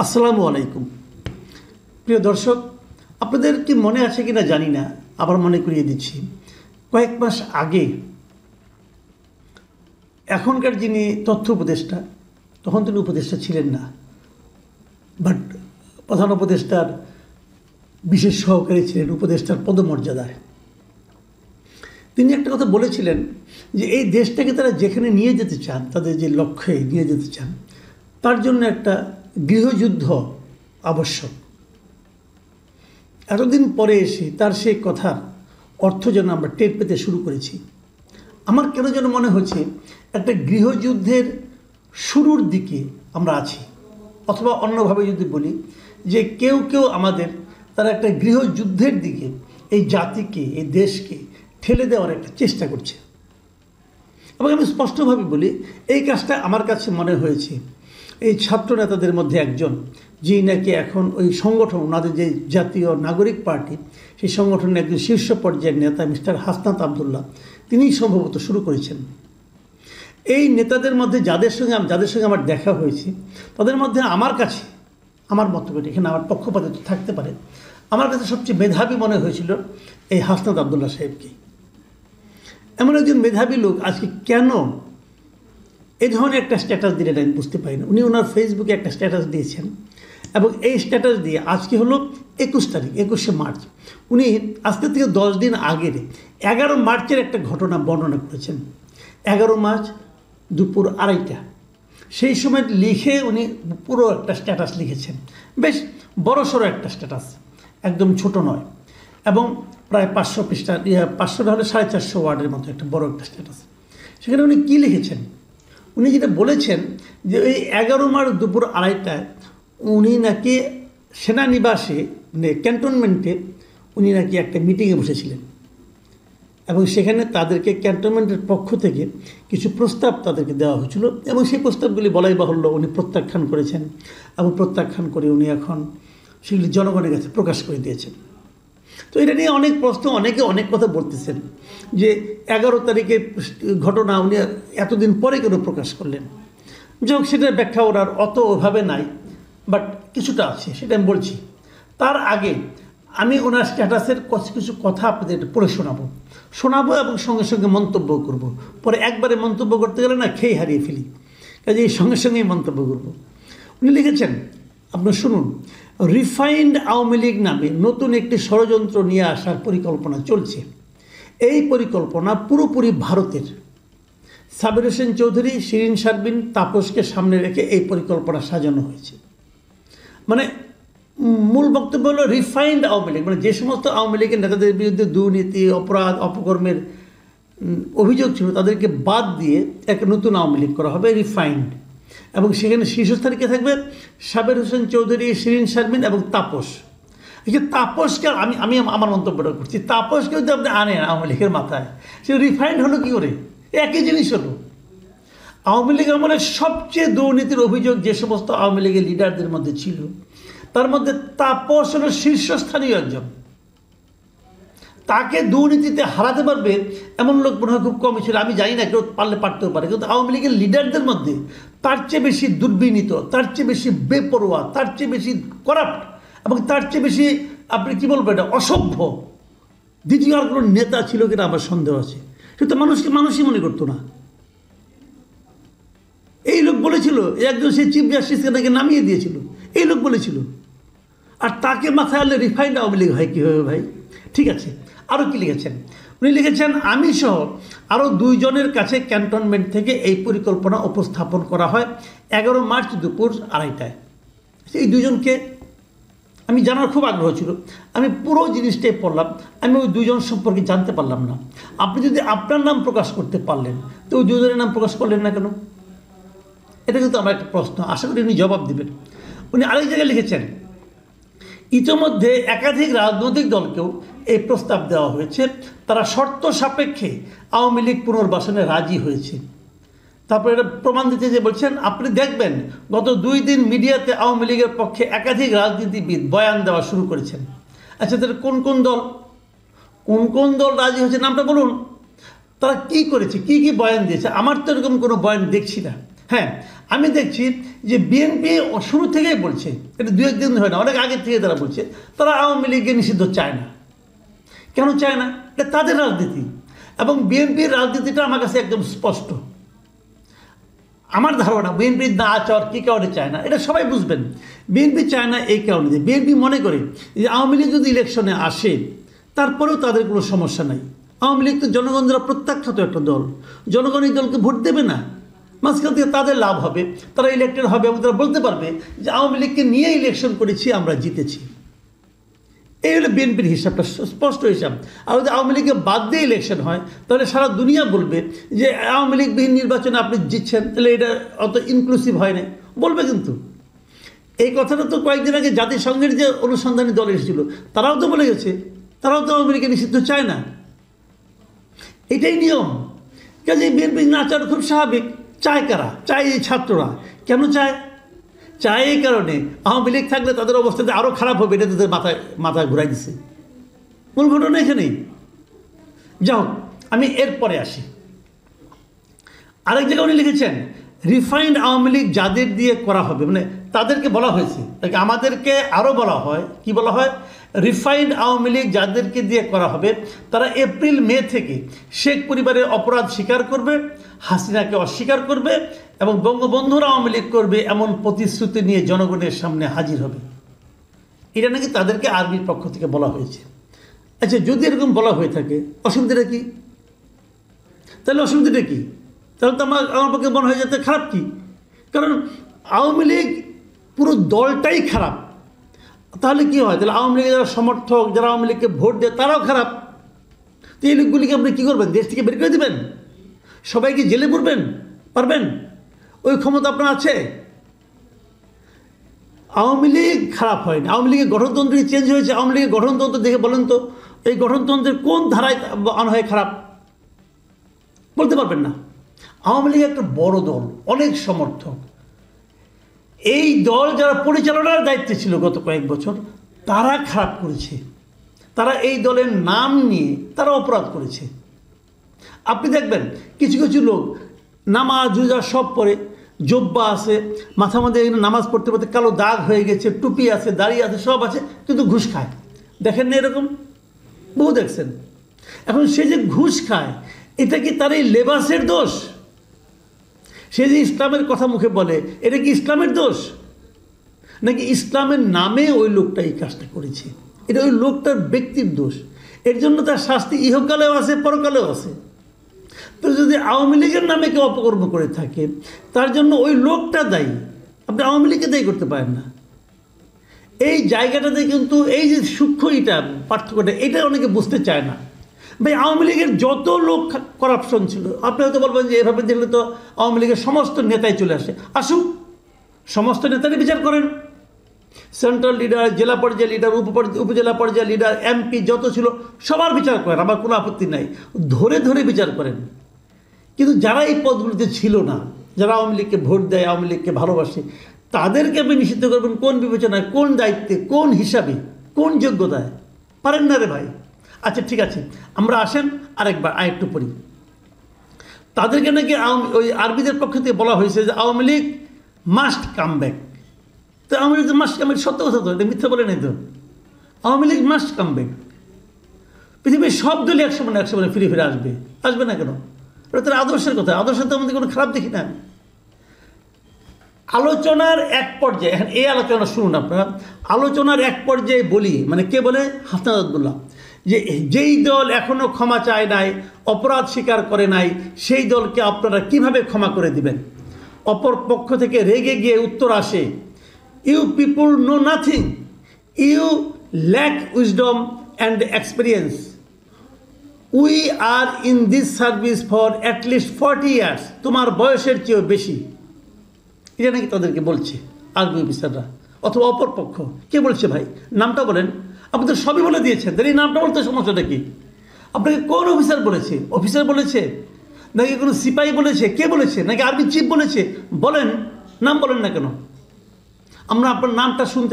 আসসালামু আলাইকুম। প্রিয় দর্শক, আপনাদের কি মনে আছে কিনা জানি না, আবার মনে করিয়ে দিচ্ছি। কয়েক মাস আগে এখনকার যিনি তথ্য উপদেষ্টা, তখন তিনি উপদেষ্টা ছিলেন না, বাট প্রধান উপদেষ্টার বিশেষ সহকারী ছিলেন, উপদেষ্টার পদমর্যাদায়। তিনি একটা কথা বলেছিলেন যে এই দেশটাকে তারা যেখানে নিয়ে যেতে চান, তাদের যে লক্ষ্যে নিয়ে যেতে চান, তার জন্য একটা গৃহযুদ্ধ আবশ্যক। এতদিন পরে এসে তার সেই কথার অর্থ যেন আমরা টের পেতে শুরু করেছি। আমার কেন যেন মনে হচ্ছে একটা গৃহযুদ্ধের শুরুর দিকে আমরা আছি, অথবা অন্যভাবে যদি বলি যে কেউ কেউ আমাদের তারা একটা গৃহযুদ্ধের দিকে এই জাতিকে, এই দেশকে ঠেলে দেওয়ার একটা চেষ্টা করছে। এবং আমি স্পষ্টভাবে বলি, এই কাজটা আমার কাছে মনে হয়েছে এই ছাত্র নেতাদের মধ্যে একজন, যিনি নাকি এখন ওই সংগঠন, ওনাদের যে জাতীয় নাগরিক পার্টি, সেই সংগঠনের একজন শীর্ষ পর্যায়ের নেতা মিস্টার হাসনাত আবদুল্লাহ, তিনিই সম্ভবত শুরু করেছেন। এই নেতাদের মধ্যে যাদের সঙ্গে আমার দেখা হয়েছে, তাদের মধ্যে আমার কাছে, আমার মতভেদ, এখানে আমার পক্ষপাতিত্ব থাকতে পারে, আমার কাছে সবচেয়ে মেধাবী মনে হয়েছিল এই হাসনাত আবদুল্লাহ সাহেবকে। এমন একজন মেধাবী লোক আজকে কেন এই ধরনের একটা স্ট্যাটাস দিলেন আমি বুঝতে পারি না। উনি ওনার ফেসবুকে একটা স্ট্যাটাস দিয়েছেন, এবং এই স্ট্যাটাস দিয়ে আজকে হলো 21 তারিখ, 21শে মার্চ। উনি আজকে থেকে 10 দিন আগের 11 মার্চের একটা ঘটনা বর্ণনা করেছেন। 11 মার্চ দুপুর 2:30 সেই সময় লিখে উনি পুরো একটা স্ট্যাটাস লিখেছেন। বেশ বড়সড় একটা স্ট্যাটাস, একদম ছোট নয়, এবং প্রায় 500 পৃষ্ঠা, 500 হলে 450 ওয়ার্ডের মতো একটা বড় একটা স্ট্যাটাস। সেখানে উনি কী লিখেছেন? উনি যেটা বলেছেন যে ওই 11 মার্চ দুপুর 2:30টায় উনি নাকি সেনানিবাসে, মানে ক্যান্টনমেন্টে উনি নাকি একটা মিটিংয়ে বসেছিলেন, এবং সেখানে তাদেরকে ক্যান্টনমেন্টের পক্ষ থেকে কিছু প্রস্তাব তাদেরকে দেওয়া হয়েছিল, এবং সেই প্রস্তাবগুলি বলাই বাহুল্য উনি প্রত্যাখ্যান করেছেন, এবং প্রত্যাখ্যান করে উনি এখন সেগুলি জনগণের কাছে প্রকাশ করে দিয়েছেন। তো এটা নিয়ে অনেক প্রশ্ন, অনেকে অনেক কথা বলতেছেন যে 11 তারিখের ঘটনা উনি এতদিন পরে কেন প্রকাশ করলেন। যাই হোক, সেটার ব্যাখ্যা ওনার অত ওভাবে নাই, বাট কিছুটা আছে, সেটা আমি বলছি। তার আগে আমি ওনার স্ট্যাটাসের কিছু কথা আপনাদের পড়ে শোনাবো এবং সঙ্গে সঙ্গে মন্তব্য করব। পরে একবারে মন্তব্য করতে গেলে না খেয়ে হারিয়ে ফেলি, কাজে এই সঙ্গে সঙ্গেই মন্তব্য করব। উনি লিখেছেন, আপনার শুনুন, রিফাইন্ড আওয়ামী লীগ নামে নতুন একটি ষড়যন্ত্র নিয়ে আসার পরিকল্পনা চলছে। এই পরিকল্পনা পুরোপুরি ভারতের। সাবির হোসেন চৌধুরী, শিরিন শারমিন, তাপসকে সামনে রেখে এই পরিকল্পনা সাজানো হয়েছে। মানে মূল বক্তব্য হলো রিফাইন্ড আওয়ামী লীগ, মানে যে সমস্ত আওয়ামী লীগের নেতাদের বিরুদ্ধে দুর্নীতি, অপরাধ, অপকর্মের অভিযোগ ছিল, তাদেরকে বাদ দিয়ে একটা নতুন আওয়ামী লীগ করা হবে, রিফাইন্ড। এবং সেখানে শীর্ষস্থানে কে থাকবে? সাবির হোসেন চৌধুরী, শিরিন শারমিন এবং তাপস। এই যে তাপসকে আমি আমার মন্তব্যটা করছি, তাপসকে যদি আপনি আনেন আওয়ামী লীগের মাথায়, সে রিফাইন্ড হলো কী করে? একই জিনিস হলো। আওয়ামী লীগ আমলে সবচেয়ে দুর্নীতির অভিযোগ যে সমস্ত আওয়ামী লীগের লিডারদের মধ্যে ছিল, তার মধ্যে তাপস হলো শীর্ষস্থানীয় একজন। তাকে দুর্নীতিতে হারাতে পারবে এমন লোক মনে হয় খুব কমই ছিল। আমি জানি না, কেউ পারলে পারতেও পারে, কিন্তু আওয়ামী লীগের লিডারদের মধ্যে তার চেয়ে বেশি দুর্বিনীত, তার চেয়ে বেশি বেপরোয়া, তার চেয়ে বেশি করাপ্ট, এবং তার চেয়ে বেশি, আপনি কী বলবেন, এটা অসভ্য দ্বিতীয় আর কোনো নেতা ছিল কিনা আমার সন্দেহ আছে। সে তো মানুষই মনে করতো না। এই লোক বলেছিল, একজন সেই চিফ জাস্টিসকে নাকি নামিয়ে দিয়েছিল, এই লোক বলেছিল। আর তাকে মাথায় আনলে রিফাইন্ড আওয়ামী লীগ হয় কীভাবে ভাই? ঠিক আছে, আরও কি লিখেছেন? উনি লিখেছেন, আমি সহ আরও 2 জনের কাছে ক্যান্টনমেন্ট থেকে এই পরিকল্পনা উপস্থাপন করা হয় 11 মার্চ দুপুর 2:30টায়। এই 2 জনকে আমি জানার খুব আগ্রহ ছিল। আমি পুরো জিনিসটাই পড়লাম, আমি ওই 2 জন সম্পর্কে জানতে পারলাম না। আপনি যদি আপনার নাম প্রকাশ করতে পারলেন, তো ওই 2 জনের নাম প্রকাশ করলেন না কেন? এটা কিন্তু আমার একটা প্রশ্ন, আশা করি উনি জবাব দেবেন। উনি আরেক জায়গায় লিখেছেন, ইতিমধ্যে একাধিক রাজনৈতিক দলকেও এই প্রস্তাব দেওয়া হয়েছে, তারা শর্ত সাপেক্ষে আওয়ামী লীগ পুনর্বাসনে রাজি হয়েছে। তারপরে এটা প্রমাণ দিতে যে বলছেন, আপনি দেখবেন গত 2 দিন মিডিয়াতে আওয়ামী লীগের পক্ষে একাধিক রাজনীতিবিদ বয়ান দেওয়া শুরু করেছেন। আচ্ছা, তাহলে কোন কোন দল রাজি হয়েছে নামটা বলুন। তারা কি করেছে, কি বয়ান দিয়েছে? আমার তো এরকম কোনো বয়ান দেখছি না। হ্যাঁ, আমি দেখছি যে বিএনপি শুরু থেকেই বলছে, এটা দু একদিন হয় না, অনেক আগের থেকে তারা বলছে তারা আওয়ামী লীগকে নিষিদ্ধ চায় না। কেন চায় না? এটা তাদের রাজনীতি, এবং বিএনপির রাজনীতিটা আমার কাছে একদম স্পষ্ট। আমার ধারণা বিএনপি না চাওয়ার কী কারণে চায় না এটা সবাই বুঝবেন। বিএনপি চায় না এই কারণে যে বিএনপি মনে করে যে আওয়ামী লীগ যদি ইলেকশনে আসে তারপরেও তাদের কোনো সমস্যা নাই। আওয়ামী লীগ তো জনগণ দ্বারা প্রত্যাখ্যাত একটা দল, জনগণ এই দলকে ভোট দেবে না, মাঝখান থেকে তাদের লাভ হবে, তারা ইলেক্টেড হবে এবং তারা বলতে পারবে যে আওয়ামী লীগকে নিয়ে ইলেকশন করেছি, আমরা জিতেছি। এই হলো বিএনপির হিসাবটা, স্পষ্ট হিসাব। আর যদি আওয়ামী লীগকে বাদ দিয়ে ইলেকশন হয় তাহলে সারা দুনিয়া বলবে যে আওয়ামী লীগবিহীন নির্বাচনে আপনি জিতছেন, তাহলে এটা অত ইনক্লুসিভ হয় না, বলবে। কিন্তু এই কথাটা তো কয়েকদিন আগে জাতিসংঘের যে অনুসন্ধানী দল এসেছিল তারাও তো বলে গেছে, তারাও তো আওয়ামী লীগকে নিষিদ্ধ চায় না। এটাই নিয়ম। কাজে বিএনপি না চাওয়া খুব স্বাভাবিক। চায় কারা? চায় এই ছাত্ররা। কেন চায়? চায় এই কারণে আওয়ামী লীগ থাকলে তাদের অবস্থাতে আরও খারাপ হবে, এটা তাদের মাথায় ঘুরাই দিছে। মূল ঘটনা এখানেই। যাও, আমি এরপরে আসি। আরেক জায়গায় উনি লিখেছেন রিফাইন্ড আওয়ামী লীগ যাদের দিয়ে করা হবে, মানে তাদেরকে বলা হয়েছে, আমাদেরকে আরও বলা হয়, কি বলা হয়? রিফাইন্ড আওয়ামী লীগ যাদেরকে দিয়ে করা হবে তারা এপ্রিল মে থেকে শেখ পরিবারের অপরাধ স্বীকার করবে, হাসিনাকে অস্বীকার করবে এবং বঙ্গবন্ধুর আওয়ামী লীগ করবে এমন প্রতিশ্রুতি নিয়ে জনগণের সামনে হাজির হবে। এটা নাকি তাদেরকে আর্মির পক্ষ থেকে বলা হয়েছে। আচ্ছা, যদি এরকম বলা হয়ে থাকে অসুবিধাটা কি? তাহলে অসুবিধাটা কি? তাহলে তো আমার পক্ষে মনে হয় যাতে খারাপ কি? কারণ আওয়ামী লীগ পুরো দলটাই খারাপ। তাহলে কি হয়? তাহলে আওয়ামী লীগের যারা সমর্থক, যারা আওয়ামী লীগকে ভোট দেয় তারাও খারাপ। তো এই লোকগুলিকে আপনি কী করবেন? দেশ থেকে বের করে দেবেন? সবাইকে জেলে পড়বেন? পারবেন? ওই ক্ষমতা আপনার আছে? আওয়ামী লীগ খারাপ হয়নি। আওয়ামী লীগের গঠনতন্ত্র চেঞ্জ হয়েছে। আওয়ামী লীগের গঠনতন্ত্র দেখে বলেন তো এই গঠনতন্ত্রের কোন ধারায় আনা হয় খারাপ? বলতে পারবেন না। আওয়ামী লীগ একটা বড় দল, অনেক সমর্থক। এই দল যারা পরিচালনার দায়িত্বে ছিল গত কয়েক বছর তারা খারাপ করেছে, তারা এই দলের নাম নিয়ে তারা অপরাধ করেছে। আপনি দেখবেন কিছু কিছু লোক নামাজ রোজা সব পরে, জব্বা আছে, মাথা মধ্যে নামাজ পড়তে পড়তে কালো দাগ হয়ে গেছে, টুপি আছে, দাড়ি আছে, সব আছে, কিন্তু ঘুষ খায়। দেখেন না এরকম? বহু দেখছেন। এখন সে যে ঘুষ খায় এটা কি তার এই লেবাসের দোষ? সে যে ইসলামের কথা মুখে বলে এটা কি ইসলামের দোষ? নাকি ইসলামের নামে ওই লোকটা এই কাজটা করেছে? এটা ওই লোকটার ব্যক্তির দোষ। এর জন্য তার শাস্তি ইহকালেও আছে, পরকালেও আছে। তো যদি আওয়ামী লীগের নামে কেউ অপকর্ম করে থাকে তার জন্য ওই লোকটা দায়ী, আপনি আওয়ামী লীগকে দায়ী করতে পারেন না। এই জায়গাটাতে কিন্তু এই যে সূক্ষ্ম এটা পার্থক্যটা, এটা অনেকে বুঝতে চায় না। ভাই, আওয়ামী লীগের যত লোক করাপশন ছিল, আপনি হয়তো বলবেন যে এভাবে দেখলে তো আওয়ামী লীগের সমস্ত নেতাই চলে আসে। আসুন, সমস্ত নেতারই বিচার করেন। সেন্ট্রাল লিডার, জেলা পর্যায়ে লিডার, উপজেলা পর্যায়ে লিডার, এমপি যত ছিল সবার বিচার করেন, আমার কোনো আপত্তি নাই। ধরে ধরে বিচার করেন। কিন্তু যারা এই পদগুলিতে ছিল না, যারা আওয়ামী লীগকে ভোট দেয়, আওয়ামী লীগকে ভালোবাসে, তাদেরকে আপনি নিষিদ্ধ করবেন কোন বিবেচনায়, কোন দায়িত্বে, কোন হিসাবে, কোন যোগ্যতায়? পারেন না রে ভাই। আচ্ছা, ঠিক আছে, আমরা আসেন আরেকটু পড়ি। তাদেরকে নাকি ওই আরবিদের পক্ষ থেকে বলা হয়েছে যে Awami League must come back. তো Awami League must come back সত্য কথা তো, এটা মিথ্যা বলে নেই তো। Awami League must come back. পৃথিবীর সব দলই একশো মানে ফিরে ফিরে আসবে। আসবে না কেন? এটা তার আদর্শের কথা। আদর্শ তো আমাদের কোনো খারাপ দেখি না। আলোচনার এক পর্যায়ে, এখন এই আলোচনা শুনুন আপনারা, আলোচনার এক পর্যায়ে বলি, মানে কে বলে? হাসনাত আব্দুল্লাহ, যে যেই দল এখনও ক্ষমা চায় নাই, অপরাধ স্বীকার করে নাই, সেই দলকে আপনারা কিভাবে ক্ষমা করে দিবেন? অপর পক্ষ থেকে রেগে গিয়ে উত্তর আসে, you people know nothing, you lack wisdom and experience, we are in this service for at least 40 years, তোমার বয়সের চেয়েও বেশি। এটা নাকি তাদেরকে বলছে আর্মি অফিসাররা, অথবা অপর পক্ষ। কে বলছে ভাই? নামটা বলেন। আপনি তো সবই বলে দিয়েছেন, তাহলে এই নামটা বলতে সমস্যাটা কি? আপনাকে কোন অফিসার বলেছে? অফিসার বলেছে নাকি কোনো সিপাহী বলেছে? কে বলেছে? নাকি আর্মি চিফ বলেছে? বলেন, নাম বলেন না কেন? আমরা আপনার নামটা শুনতে